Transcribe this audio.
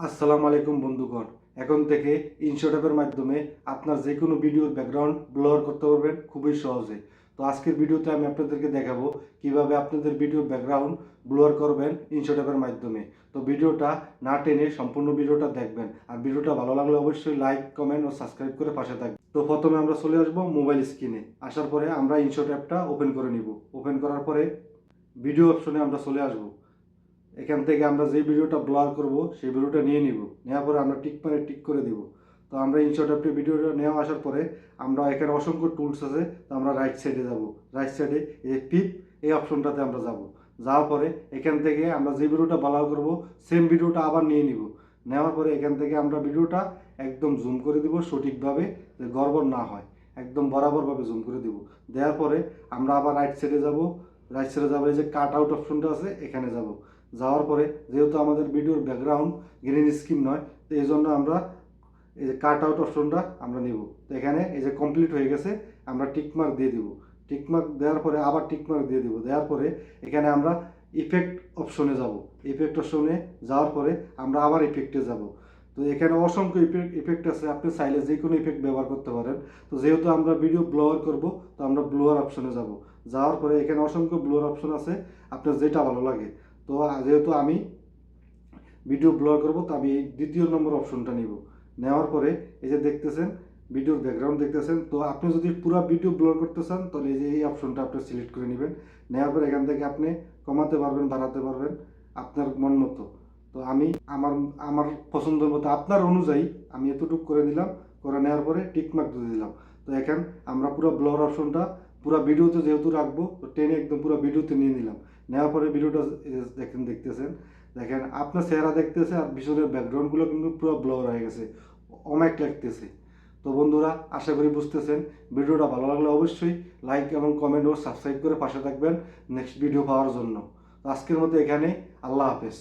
আসসালামু আলাইকুম বন্ধুগণ। এখন থেকে ইনশট অ্যাপের মাধ্যমে আপনার যে কোনো ভিডিওর ব্যাকগ্রাউন্ড ব্লার করতে পারবেন খুবই সহজে। তো আজকের ভিডিওতে আমি আপনাদেরকে দেখাবো কিভাবে আপনাদের ভিডিওর ব্যাকগ্রাউন্ড ব্লার করবেন ইনশট অ্যাপের মাধ্যমে। তো ভিডিওটা না টেনে সম্পূর্ণ ভিডিওটা দেখবেন, আর ভিডিওটা ভালো লাগলে অবশ্যই লাইক, কমেন্ট ও সাবস্ক্রাইব করে পাশে থাকবেন। তো প্রথমে আমরা চলে আসবো মোবাইল স্ক্রিনে। আসার পরে আমরা ইনশট অ্যাপটা ওপেন করে নিব। ওপেন করার পরে ভিডিও অপশনে আমরা চলে আসবো। এখান থেকে আমরা যে ভিডিওটা ব্লার করব সেই ভিডিওটা নিয়ে নিব। নেওয়ার পরে আমরা টিক করে দিব। তো আমরা ইনশট অ্যাপে ভিডিওটা নেওয়া আসার পরে আমরা এখানে অসংখ্য টুলস আছে। তো আমরা রাইট সাইডে যাব। রাইট সাইডে এই পিপ এই অপশনটাতে আমরা যাব। যাওয়ার পরে এখান থেকে আমরা যে ভিডিওটা ব্লার করব সেম ভিডিওটা আবার নিয়ে নিব। নেওয়ার পরে এখান থেকে আমরা ভিডিওটা একদম জুম করে দিব সঠিকভাবে, যে গড়বড় না হয়, একদম বরাবরভাবে জুম করে দিব। দেওয়ার পরে আমরা আবার রাইট সাইডে যাব। রাইট সাইডে যাবো, এই যে কাট আউট অপশনটা আছে এখানে যাব। যাওয়ার পরে যেহেতু আমাদের ভিডিওর ব্যাকগ্রাউন্ড গ্রিন স্ক্রিন নয়, তো এই জন্য আমরা এই যে কাট আউট অপশনটা আমরা নিব। তো এখানে এই যে কমপ্লিট হয়ে গেছে, আমরা টিকমার্ক দিয়ে দিব। টিকমার্ক দেওয়ার পরে আবার টিকমার্ক দিয়ে দিব। দেওয়ার পরে এখানে আমরা ইফেক্ট অপশনে যাব। ইফেক্ট অপশনে যাওয়ার পরে আমরা আবার ইফেক্টে যাব। তো এখানে অসংখ্য ইফেক্ট আছে, আপনি চাইলে যে কোনো ইফেক্ট ব্যবহার করতে পারেন। তো যেহেতু আমরা ভিডিও ব্লোয়ার করব, তো আমরা ব্লোয়ার অপশনে যাব। যাওয়ার পরে এখানে অসংখ্য ব্লোয়ার অপশন আছে, আপনার যেটা ভালো লাগে। তো যেহেতু আমি ভিডিও ব্লর করব, তো আমি এই দ্বিতীয় নম্বর অপশনটা নিব। নেওয়ার পরে এই যে দেখতেছেন ভিডিওর ব্যাকগ্রাউন্ড দেখতেছেন। তো আপনি যদি পুরো ভিডিও ব্লর করতে চান তাহলে এই যে এই অপশনটা আপনি সিলেক্ট করে নেবেন। নেওয়ার পরে এখান থেকে আপনি কমাতে পারবেন, বাড়াতে পারবেন আপনার মন মতো। তো আমি আমার আমার পছন্দের মতো আপনার অনুযায়ী আমি এতটুকু করে দিলাম। করে নেওয়ার পরে টিকমার্ক দিয়ে দিলাম। তো এখন আমরা পুরো ব্লর অপশনটা পুরো ভিডিওতে যেহেতু রাখবো, তো টেনে একদম পুরো ভিডিওতে নিয়ে নিলাম। নেওয়ার পরে ভিডিওটা দেখতেছেন, দেখেন আপনার চেহারা দেখতেছে, আর পিছনের ব্যাকগ্রাউন্ডগুলো কিন্তু পুরো ব্লর হয়ে গেছে, অনেক লাগতেছে। তো বন্ধুরা, আশা করি বুঝতেছেন। ভিডিওটা ভালো লাগলে অবশ্যই লাইক এবং কমেন্ট ও সাবস্ক্রাইব করে পাশে থাকবেন নেক্সট ভিডিও পাওয়ার জন্য। তো আজকের মতো এখানে, আল্লাহ হাফেজ।